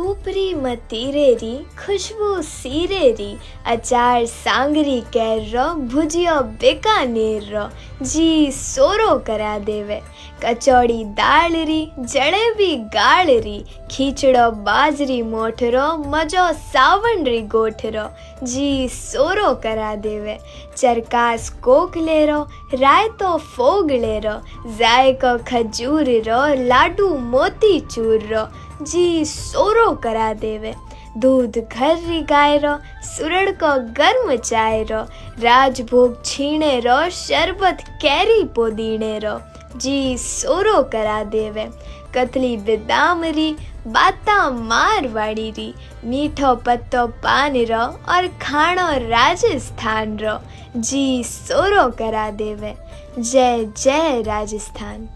खूपरी मतीरे री खुशबू सीरे री अचार सांगरी कैर रो भुजिया बीकानेर रो जी सोरो करा देवे। कचौड़ी दाल री जलेबी गाल री खीचड़ो बाजरी मोठरो मजो सावण री गोठरो जी सोरो करा देवे। चरकास कोकले रो रायतो फोगले रो जायको खजूर रो लाडू मोती चूर रो जी सोरो करा देवे। दूध घर री गाय रो सुरड़ को गर्म चाय रो राजभोग छीणे रो शरबत कैरी पोदीणे रो जी सोरो करा देवे। कतली बेदाम री बाता मारवाड़ी री मीठो पत्तो पान रो और खाणो राजस्थान रो जी सोरो करा देवे। जय जय राजस्थान।